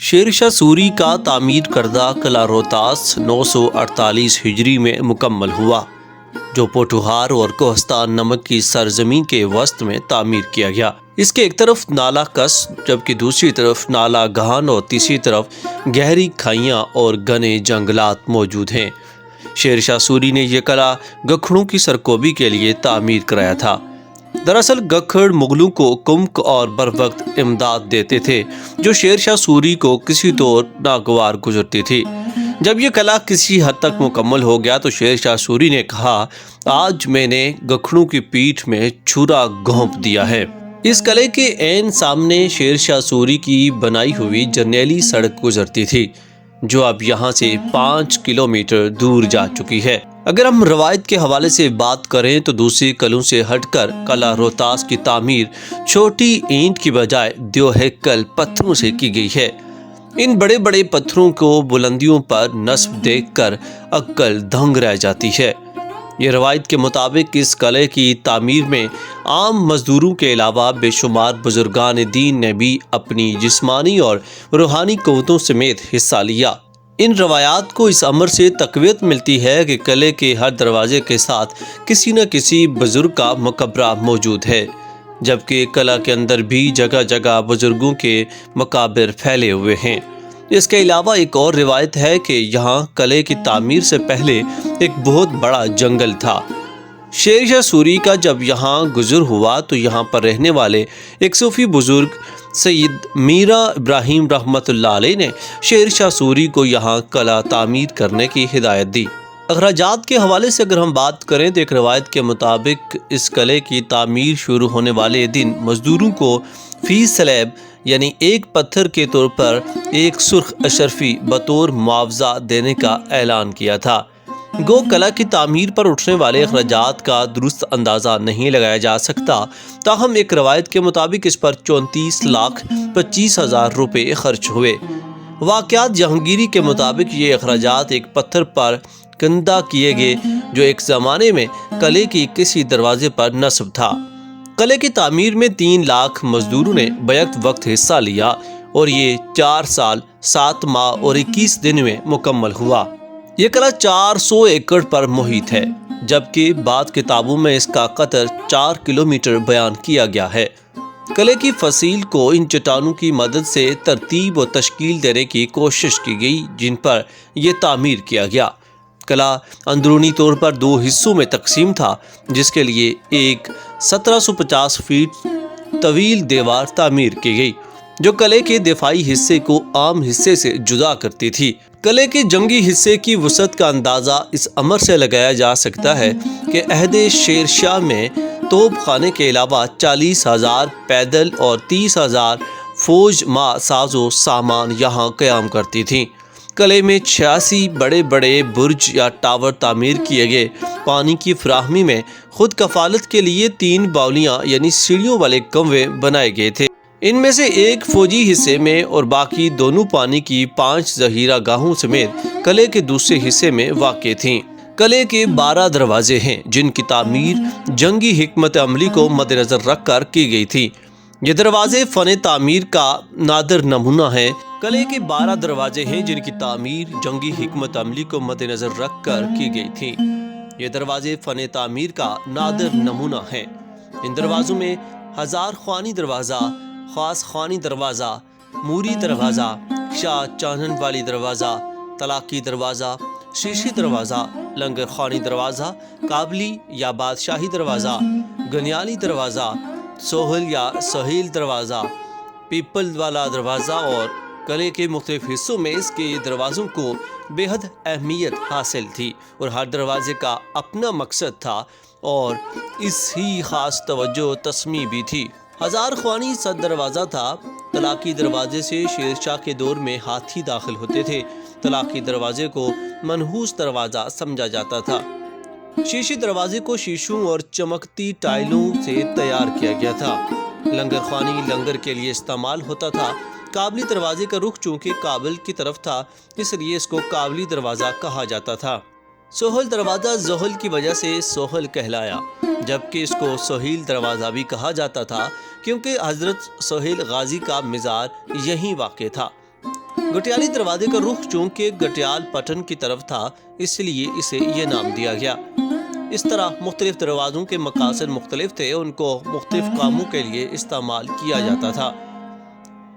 شیر شاہ سوری کا تعمیر کردہ قلعہ روہتاس 948 ہجری میں مکمل ہوا، جو پوٹھوہار اور کوہستان نمک کی سرزمین کے وسط میں تعمیر کیا گیا۔ اس کے ایک طرف نالہ کس جبکہ دوسری طرف نالہ گہن اور تیسری طرف گہری کھائیاں اور گھنے جنگلات موجود ہیں۔ شیر شاہ سوری نے یہ قلعہ گکھڑوں کی سرکوبی کے لیے تعمیر کرایا تھا۔ دراصل گکھڑ مغلوں کو کمک اور بروقت امداد دیتے تھے، جو شیر شاہ سوری کو کسی طور ناگوار گزرتی تھی۔ جب یہ قلعہ کسی حد تک مکمل ہو گیا تو شیر شاہ سوری نے کہا، آج میں نے گکھڑوں کی پیٹھ میں چھرا گھونپ دیا ہے۔ اس قلعے کے عین سامنے شیر شاہ سوری کی بنائی ہوئی جرنیلی سڑک گزرتی تھی، جو اب یہاں سے 5 کلومیٹر دور جا چکی ہے۔ اگر ہم روایت کے حوالے سے بات کریں تو دوسری قلعوں سے ہٹ کر قلعہ روہتاس کی تعمیر چھوٹی اینٹ کی بجائے دیو ہیکل پتھروں سے کی گئی ہے۔ ان بڑے بڑے پتھروں کو بلندیوں پر نصب دیکھ کر عقل دنگ رہ جاتی ہے۔ یہ روایت کے مطابق اس قلعے کی تعمیر میں عام مزدوروں کے علاوہ بے شمار بزرگان دین نے بھی اپنی جسمانی اور روحانی قوتوں سمیت حصہ لیا۔ ان روایات کو اس امر سے تقویت ملتی ہے کہ قلعے کے ہر دروازے کے ساتھ کسی نہ کسی بزرگ کا مقبرہ موجود ہے، جبکہ قلعہ کے اندر بھی جگہ جگہ بزرگوں کے مقابر پھیلے ہوئے ہیں۔ اس کے علاوہ ایک اور روایت ہے کہ یہاں قلعے کی تعمیر سے پہلے ایک بہت بڑا جنگل تھا۔ شیر شاہ سوری کا جب یہاں گزر ہوا تو یہاں پر رہنے والے ایک صوفی بزرگ سید میرا ابراہیم رحمۃ اللہ علیہ نے شیر شاہ سوری کو یہاں قلعہ تعمیر کرنے کی ہدایت دی۔ اخراجات کے حوالے سے اگر ہم بات کریں تو ایک روایت کے مطابق اس قلعے کی تعمیر شروع ہونے والے دن مزدوروں کو فی سلیب یعنی ایک پتھر کے طور پر ایک سرخ اشرفی بطور معاوضہ دینے کا اعلان کیا تھا۔ گو قلعہ کی تعمیر پر اٹھنے والے اخراجات کا درست اندازہ نہیں لگایا جا سکتا، تاہم ایک روایت کے مطابق اس پر 34,25,000 روپے خرچ ہوئے۔ واقعات جہانگیری کے مطابق یہ اخراجات ایک پتھر پر کندہ کیے گئے جو ایک زمانے میں قلعے کی کسی دروازے پر نصب تھا۔ قلعے کی تعمیر میں 3 لاکھ مزدوروں نے بیک وقت حصہ لیا اور یہ 4 سال 7 ماہ اور 21 دن میں مکمل ہوا۔ یہ قلعہ 400 ایکڑ پر محیط ہے، جبکہ بعض کتابوں میں اس کا قطر 4 کلومیٹر بیان کیا گیا ہے۔ قلعے کی فصیل کو ان چٹانوں کی مدد سے ترتیب و تشکیل دینے کی کوشش کی گئی جن پر یہ تعمیر کیا گیا۔ قلعہ اندرونی طور پر 2 حصوں میں تقسیم تھا، جس کے لیے ایک 1750 فیٹ طویل دیوار تعمیر کی گئی، جو قلعے کے دفاعی حصے کو عام حصے سے جدا کرتی تھی۔ قلعے کے جنگی حصے کی وسعت کا اندازہ اس امر سے لگایا جا سکتا ہے کہ عہد شیر شاہ میں توپ خانے کے علاوہ 40,000 پیدل اور 30,000 فوج ماہ ساز و سامان یہاں قیام کرتی تھیں۔ قلعے میں 86 بڑے بڑے برج یا ٹاور تعمیر کیے گئے۔ پانی کی فراہمی میں خود کفالت کے لیے 3 باولیاں یعنی سیڑھیوں والے کنویں بنائے گئے تھے۔ ان میں سے ایک فوجی حصے میں اور باقی دونوں پانی کی 5 ذخیرہ گاہوں سمیت قلعے کے دوسرے حصے میں واقع تھیں۔ قلعے کے 12 دروازے ہیں جن کی تعمیر جنگی حکمت عملی کو مد نظر رکھ کر کی گئی تھی۔ یہ دروازے فن تعمیر کا نادر نمونہ ہیں۔ قلعے کے 12 دروازے ہیں جن کی تعمیر جنگی حکمت عملی کو مد نظر رکھ کر کی گئی تھی۔ یہ دروازے فن تعمیر کا نادر نمونہ ہیں۔ ان دروازوں میں 1000 خوانی دروازہ، خاص خوانی دروازہ، موری دروازہ، شاہ چانن والی دروازہ، طلاقی دروازہ، شیشی دروازہ، لنگر خوانی دروازہ، قابلی یا بادشاہی دروازہ، گنیالی دروازہ، سوہل یا سہیل دروازہ، پیپل والا دروازہ اور قلعے کے مختلف حصوں میں اس کے دروازوں کو بے حد اہمیت حاصل تھی اور ہر دروازے کا اپنا مقصد تھا اور اس ہی خاص توجہ تسمی بھی تھی۔ 1000 خوانی صد دروازہ تھا۔ طلاقی دروازے سے شیر شاہ کے دور میں ہاتھی داخل ہوتے تھے۔ طلاقی دروازے کو منحوس دروازہ سمجھا جاتا تھا۔ شیشی دروازے کو شیشوں اور چمکتی ٹائلوں سے تیار کیا گیا تھا۔ لنگر خوانی لنگر کے لیے استعمال ہوتا تھا۔ قابلی دروازے کا رخ چونکہ کابل کی طرف تھا، اس لیے اس کو قابلی دروازہ کہا جاتا تھا۔ سوہل دروازہ زحل کی وجہ سے سوہل کہلایا، جبکہ اس کو سہیل دروازہ بھی کہا جاتا تھا کیونکہ حضرت سہیل غازی کا مزار یہیں واقع تھا۔ گٹیالی دروازے کا رخ چونکہ گٹیال پٹن کی طرف تھا، اس لیے اسے یہ نام دیا گیا۔ اس طرح مختلف دروازوں کے مقاصد مختلف تھے، ان کو مختلف کاموں کے لیے استعمال کیا جاتا تھا۔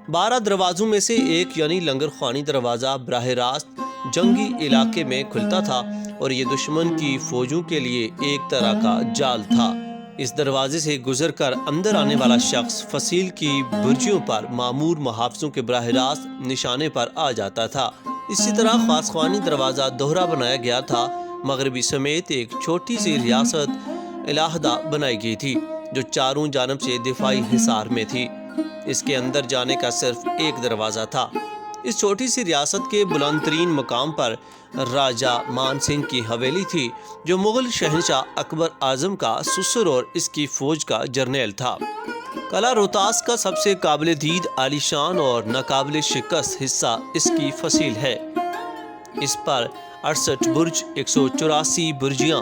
12 دروازوں میں سے ایک یعنی لنگر خوانی دروازہ براہ راست جنگی علاقے میں کھلتا تھا اور یہ دشمن کی فوجوں کے لیے ایک طرح کا جال تھا۔ اس دروازے سے گزر کر اندر آنے والا شخص فصیل کی برجیوں پر معمور محافظوں کے براہ راست نشانے پر آ جاتا تھا۔ اسی طرح خاص خوانی دروازہ دوہرا بنایا گیا تھا۔ مغربی سمیت ایک چھوٹی سی ریاست علیحدہ بنائی گئی تھی جو چاروں جانب سے دفاعی حصار میں تھی۔ اس کے اندر جانے کا صرف ایک دروازہ تھا۔ اس چھوٹی سی ریاست کے بلند ترین مقام پر راجہ مان سنگھ کی حویلی تھی جو مغل شہنشاہ اکبر اعظم کا سسر اور اس کی فوج کا جرنیل تھا۔ قلعہ روہتاس کا سب سے قابل دید، عالیشان اور ناقابل شکست حصہ اس کی فصیل ہے۔ اس پر 68 برج، 184 برجیاں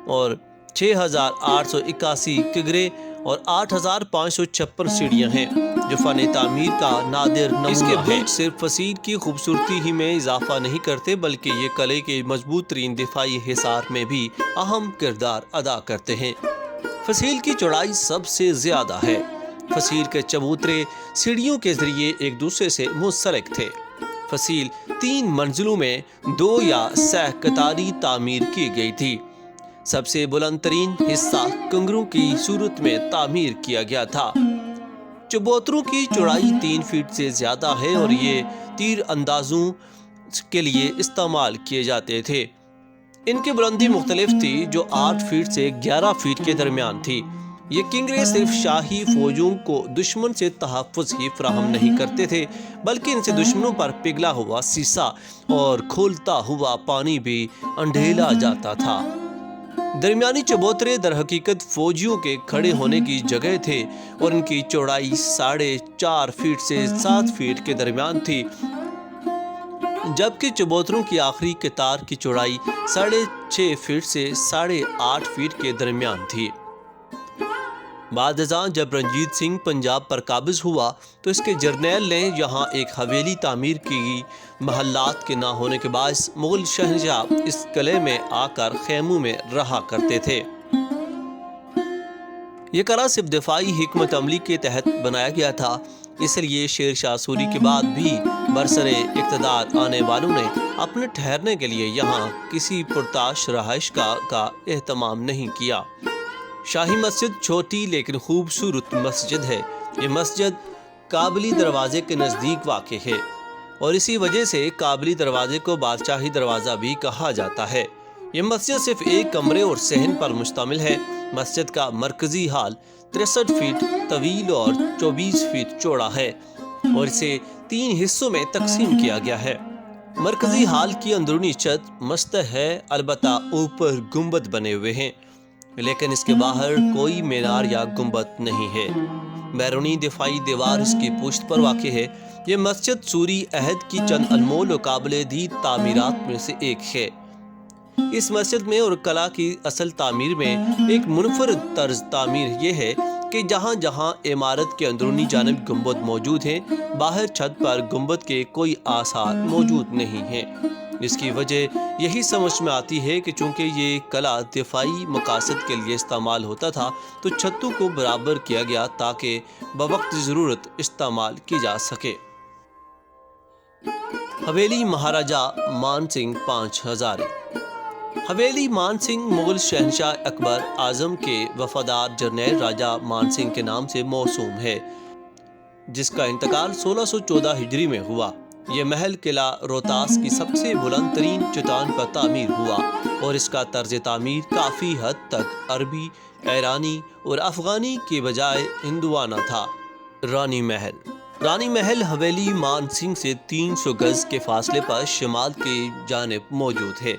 اور 6881 کگرے اور 8556 سیڑھیاں ہیں جو فن تعمیر کا نادر نمونہ ہے۔ اس کے برج صرف فصیل کی خوبصورتی ہی میں اضافہ نہیں کرتے بلکہ یہ قلعے کے مضبوط ترین دفاعی حصار میں بھی اہم کردار ادا کرتے ہیں۔ فصیل کی چوڑائی سب سے زیادہ ہے۔ فصیل کے چبوترے سیڑھیوں کے ذریعے ایک دوسرے سے منسلک تھے۔ فصیل 3 منزلوں میں 2 یا سہ قطاری تعمیر کی گئی تھی۔ سب سے بلند ترین حصہ کنگروں کی صورت میں تعمیر کیا گیا تھا۔ چبوتروں کی چوڑائی 3 فٹ سے زیادہ ہے اور یہ تیر اندازوں کے لیے استعمال کیے جاتے تھے۔ ان کی بلندی مختلف تھی جو 8 فٹ سے 11 فٹ کے درمیان تھی۔ یہ کنگرے صرف شاہی فوجوں کو دشمن سے تحفظ ہی فراہم نہیں کرتے تھے بلکہ ان سے دشمنوں پر پگھلا ہوا سیسا اور کھولتا ہوا پانی بھی انڈھیلا جاتا تھا۔ درمیانی چبوترے در حقیقت فوجیوں کے کھڑے ہونے کی جگہ تھے اور ان کی چوڑائی 4.5 فٹ سے 7 فٹ کے درمیان تھی، جبکہ چبوتروں کی آخری قطار کی چوڑائی 6.5 فٹ سے 8.5 فٹ کے درمیان تھی۔ بعد ازاں جب رنجیت سنگھ پنجاب پر قابض ہوا تو اس کے جرنیل نے یہاں ایک حویلی تعمیر کی۔ محلات کے نہ ہونے کے باعث مغل شہنشاہ اس قلعے میں آ کر خیموں میں رہا کرتے تھے۔ یہ قلعہ صرف دفاعی حکمت عملی کے تحت بنایا گیا تھا، اس لیے شیر شاہ سوری کے بعد بھی برسر اقتدار آنے والوں نے اپنے ٹھہرنے کے لیے یہاں کسی پرتاش رہائش کا اہتمام نہیں کیا۔ شاہی مسجد چھوٹی لیکن خوبصورت مسجد ہے۔ یہ مسجد کابلی دروازے کے نزدیک واقع ہے اور اسی وجہ سے کابلی دروازے کو بادشاہی دروازہ بھی کہا جاتا ہے۔ یہ مسجد صرف ایک کمرے اور صحن پر مشتمل ہے۔ مسجد کا مرکزی ہال 63 فٹ طویل اور 24 فٹ چوڑا ہے اور اسے 3 حصوں میں تقسیم کیا گیا ہے۔ مرکزی ہال کی اندرونی چھت مسطح ہے، البتہ اوپر گنبد بنے ہوئے ہیں، لیکن اس کے باہر کوئی مینار یا گنبد نہیں ہے۔ بیرونی دفاعی دیوار اس کی پشت پر واقع ہے۔ یہ مسجد سوری عہد کی چند انمول و قابل دید تعمیرات میں سے ایک ہے۔ اس مسجد میں اور قلعہ کی اصل تعمیر میں ایک منفرد طرز تعمیر یہ ہے کہ جہاں جہاں عمارت کے اندرونی جانب گنبد موجود ہیں، باہر چھت پر گنبد کے کوئی آثار موجود نہیں ہیں۔ اس کی وجہ یہی سمجھ میں آتی ہے کہ چونکہ یہ قلعہ دفاعی مقاصد کے لیے استعمال ہوتا تھا تو چھتوں کو برابر کیا گیا تاکہ بوقت ضرورت استعمال کی جا سکے۔ حویلی مہاراجہ مان سنگھ 5 ہزارے۔ حویلی مان سنگھ مغل شہنشاہ اکبر اعظم کے وفادار جرنیل راجہ مان سنگھ کے نام سے موسوم ہے، جس کا انتقال 1614 ہجری میں ہوا۔ یہ محل قلعہ روہتاس کی سب سے بلند ترین چٹان پر تعمیر ہوا اور اس کا طرز تعمیر کافی حد تک عربی، ایرانی اور افغانی کے بجائے ہندوانہ تھا۔ رانی محل حویلی مان سنگھ سے 300 گز کے فاصلے پر شمال کی جانب موجود ہے۔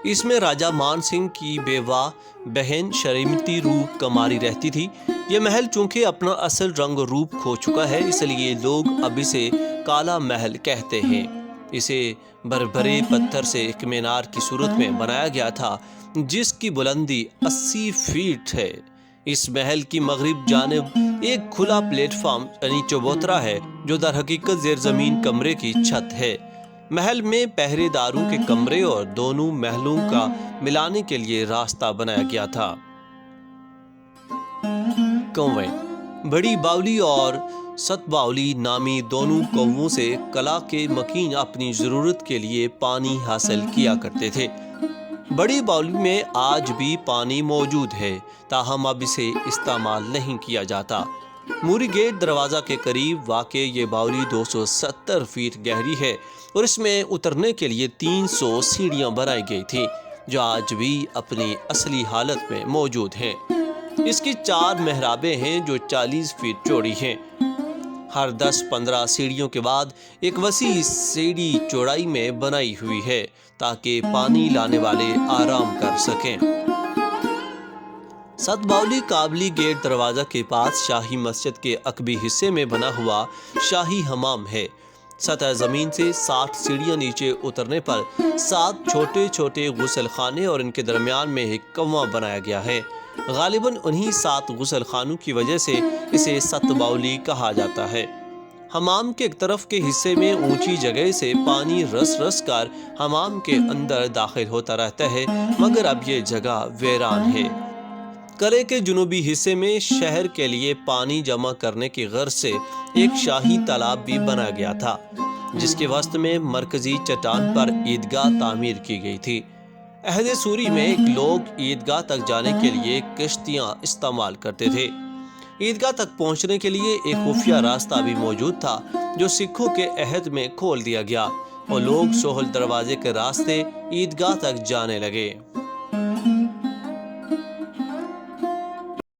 اس میں راجہ مان سنگھ کی بیوہ بہن شریمتی روپ کماری رہتی تھی۔ یہ محل چونکہ اپنا اصل رنگ و روپ کھو چکا ہے اس لیے لوگ اب اسے کالا محل کہتے ہیں۔ اسے بربرے پتھر سے ایک مینار کی صورت میں بنایا گیا تھا جس کی بلندی 80 فٹ ہے۔ اس محل کی مغرب جانب ایک کھلا پلیٹ فارم یعنی چبوترا ہے جو در حقیقت زیر زمین کمرے کی چھت ہے۔ محل میں پہرے داروں کے کمرے اور دونوں محلوں کا ملانے کے لیے راستہ بنایا گیا تھا۔ کنویں بڑی باولی اور ست باولی نامی دونوں کنووں سے کلا کے مکین اپنی ضرورت کے لیے پانی حاصل کیا کرتے تھے۔ بڑی باولی میں آج بھی پانی موجود ہے، تاہم اب اسے استعمال نہیں کیا جاتا۔ موری گیٹ دروازہ کے قریب واقع یہ باولی 270 فیٹ گہری ہے اور اس میں اترنے کے لیے 300 سیڑھیاں بنائی گئی تھی جو آج بھی اپنی اصلی حالت میں موجود ہیں۔ اس کی 4 محرابیں ہیں جو 40 فیٹ چوڑی ہیں۔ ہر 10-15 سیڑھیوں کے بعد ایک وسیع سیڑھی چوڑائی میں بنائی ہوئی ہے تاکہ پانی لانے والے آرام کر سکیں۔ ست باولی قابلی گیٹ دروازہ کے پاس شاہی مسجد کے عقبی حصے میں بنا ہوا شاہی حمام ہے۔ سطح زمین سے 60 سیڑھیاں نیچے اترنے پر 7 چھوٹے چھوٹے غسل خانے اور ان کے درمیان میں ایک کنواں بنایا گیا ہے۔ غالباً انہی 7 غسل خانوں کی وجہ سے اسے ست باولی کہا جاتا ہے۔ حمام کے ایک طرف کے حصے میں اونچی جگہ سے پانی رس رس کر حمام کے اندر داخل ہوتا رہتا ہے، مگر اب یہ جگہ ویران ہے۔ قلعے کے جنوبی حصے میں شہر کے لیے پانی جمع کرنے کی غرض سے ایک شاہی تالاب بھی بنا گیا تھا، جس کے وسط میں مرکزی چٹان پر عیدگاہ تعمیر کی گئی تھی۔ عہد سوری میں لوگ عیدگاہ تک جانے کے لیے کشتیاں استعمال کرتے تھے۔ عیدگاہ تک پہنچنے کے لیے ایک خفیہ راستہ بھی موجود تھا جو سکھوں کے عہد میں کھول دیا گیا اور لوگ سہل دروازے کے راستے عیدگاہ تک جانے لگے۔